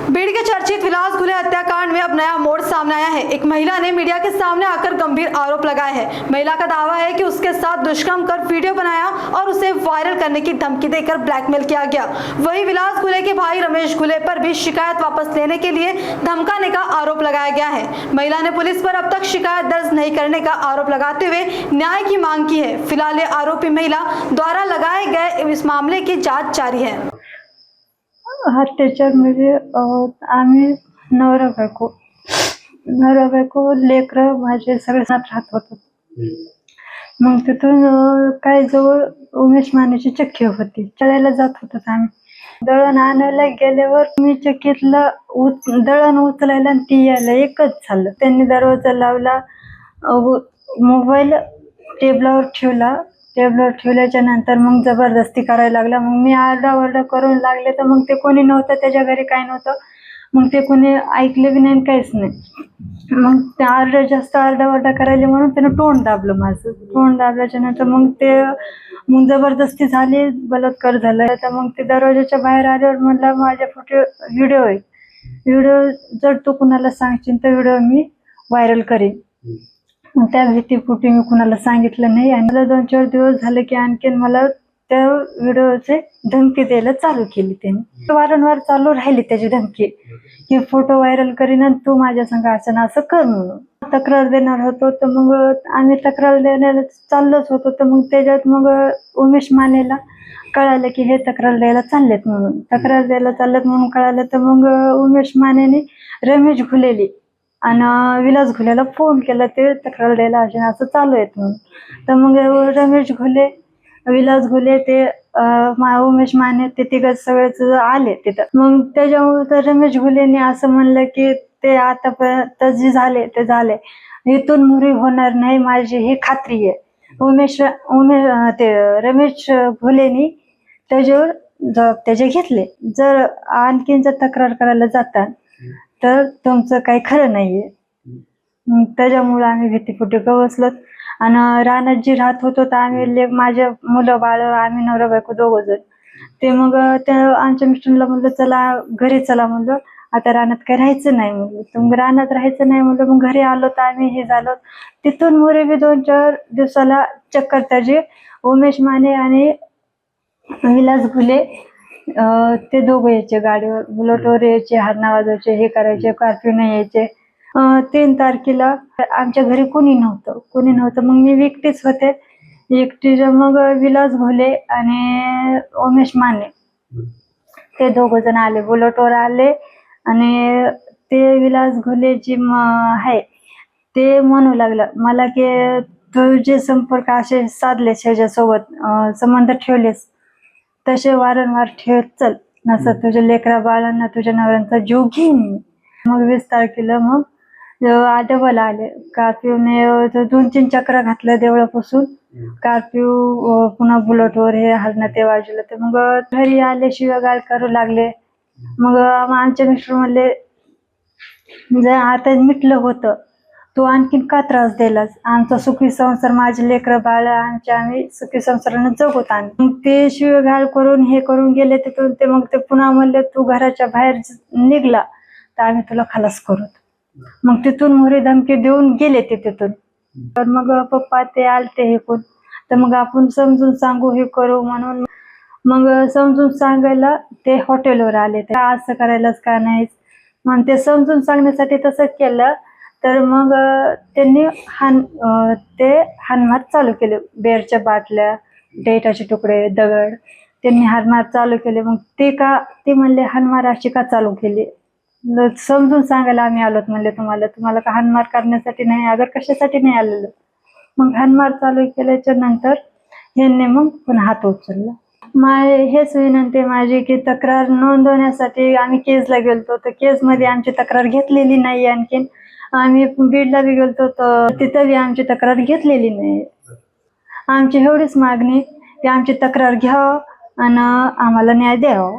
बीड़ के चर्चित विलास घुले हत्याकांड में अब नया मोड़ सामने आया है। एक महिला ने मीडिया के सामने आकर गंभीर आरोप लगाए हैं। महिला का दावा है कि उसके साथ दुष्कर्म कर वीडियो बनाया और उसे वायरल करने की धमकी देकर ब्लैकमेल किया गया। वहीं विलास घुले के भाई रमेश घुले पर भी शिकायत वापस लेने के लिए धमकाने का आरोप लगाया गया है। महिला ने पुलिस पर अब तक शिकायत दर्ज नहीं करने का आरोप लगाते हुए न्याय की मांग की है। फिलहाल आरोपी महिला द्वारा लगाए गए इस मामले की जाँच जारी है। अत्याचारमध्ये आम्ही नवरा बायको लेकरं माझे सगळे साथ राहत होतो। मग तिथून काय जवळ उमेश मानेची चक्की होती, चढायला जात होतो आम्ही। दळण आणायला गेल्यावर मी चक्कीतला दळण उचलायला आणि ती यायला एकच झालं। त्यांनी दरवाजा लावला, मोबाईल टेबलावर ठेवला। टेबलवर ठेवल्याच्या नंतर मग जबरदस्ती करायला लागला। मग मी आरडाओरडा करून लागले तर मग ते कोणी नव्हतं, त्याच्या घरी काय नव्हतं। मग ते कोणी ऐकलं बी नाही, काहीच नाही। मग ते जास्त आरडाओरडा करायला म्हणून त्यानं तोंड दाबलं माझं। तोंड दाबल्याच्या नंतर मग जबरदस्ती झाली, बलात्कार झाला। तर मग ते दरवाजाच्या बाहेर आल्यावर म्हणला माझ्या व्हिडिओ आहे, व्हिडिओ जर तू कुणाला सांगशील तर व्हिडिओ मी व्हायरल करेन। मग त्या भीतीपोटी मी कुणाला सांगितलं नाही। आणि मला 2-4 दिवस झाले की आणखीन मला त्या व्हिडिओचे धमकी द्यायला चालू केली त्याने। वारंवार चालू राहिली त्याची धमकी की फोटो व्हायरल करीन आणि तू माझ्या संग असं ना असं कर म्हणून। तक्रार देणार होतो तर मग आम्ही तक्रार देण्याला चाललोच होतो। तर मग त्याच्यात मग उमेश मानेला कळालं की हे तक्रार द्यायला चाललेत म्हणून। तक्रार द्यायला चाललेत म्हणून कळालं तर मग उमेश मानेने रमेश घुलेली आणि विलास घुलेला फोन केला ते तक्रार द्यायला असं चालू आहे म्हणून। तर मग रमेश घुले, विलास घुले, ते उमेश माने ते तिघं सगळेच आले तिथं। मग त्याच्यामुळे तर रमेश घुलेने असं म्हणलं की ते आतापर्यंत जे झाले ते झाले, इथून मुरी होणार नाही माझी ही खात्री आहे। ते रमेश घुलेनी त्याच्यावर त्याचे घेतले। जर आणखीन जर तक्रार करायला जातात तर तुमचं काही खरं नाहीये। त्याच्यामुळे आम्ही भीतीपोटी बसलो आणि रानात जी राहत होतो तर आम्ही माझे मुलं बाळ, आम्ही नवरा बायको दोघं जण। ते मग त्या आमच्या मिस्टरला म्हणलं चला घरी चला, म्हणलं आता रानात काही राहायचं नाही म्हणलं। तर मग रानात राहायचं नाही म्हणलं, मग घरी आलो तर आम्ही हे झालो। तिथून मोरे बी 2-4 दिवसाला चक्कर त्याचे उमेश माने आणि विलास घुले ते दोघं यायचे गाडीवर, बुलेटवर यायचे, हरणा वाजवायचे, हे करायचे, कर्फ्यू नाही यायचे। 3 तारखेला आमच्या घरी कोणी नव्हतं। मग मी एकटीच होते। मग विलास घुले आणि उमेश माने ते दोघं जण आले, बुलेटवर आले। आणि ते विलास घुले जी आहे ते म्हणू लागला मला की तुझे संपर्क असे साधले, त्याच्यासोबत संबंध ठेवलेस तसे वारंवार ठेवत चल, नसं तुझ्या लेकरा बाळांना तुझ्या नवऱ्यांचा जीव घेईन मी। मग 20 तारखेला मग डबल आले कर्फ्यूने। 2-3 चक्रा घातल्या देवळापासून कर्फ्यू, पुन्हा बुलेटवर हे हरणं ते वाजवलं। तर मग घरी आले, शिवागाळ करू लागले। मग आमचे मिस्टर म्हणले जर आता मिटलं होतं तू आणखीन का त्रास दिलास, आमचा सुखी संसार, माझे लेकरं बाळ आम्ही सुखी संसारानं जगत आम्ही। मग ते शिवागाळ करून हे करून गेले तिथून। ते मग ते पुन्हा म्हणले तू घराच्या बाहेर निघला तर आम्ही तुला खलास करू। मग तिथून मोरे धमकी देऊन गेले ते तिथून। तर मग पप्पा ते आलते हे कोण, तर मग आपण समजून सांगू हे करू म्हणून मग समजून सांगायला ते हॉटेलवर आले। तर असं करायलाच का नाही, मग ते समजून सांगण्यासाठी तसं केलं। तर मग त्यांनी हाणमार चालू केले, बेरच्या बाटल्या, डेटाचे तुकडे, दगड त्यांनी हाणमार चालू केले। मग ते म्हणले हाणमार अशी का चालू केली, समजून सांगायला आम्ही आलोत म्हणले तुम्हाला का हाणमार करण्यासाठी नाही, अगर कशासाठी नाही आलेलं। मग हाणमार चालू केल्याच्या नंतर ह्यांनी मग पुन्हा हात उचलला। हेच विनंती आहे माझी की तक्रार नोंदवण्यासाठी आम्ही केसला गेलतो, तर केसमध्ये आमची तक्रार घेतलेली नाही। आणखीन आम्ही बीडला बी गेलतो तर तिथं बी आमची तक्रार घेतलेली नाही। आमची एवढीच मागणी की आमची तक्रार घ्यावं आणि आम्हाला न्याय द्यावा।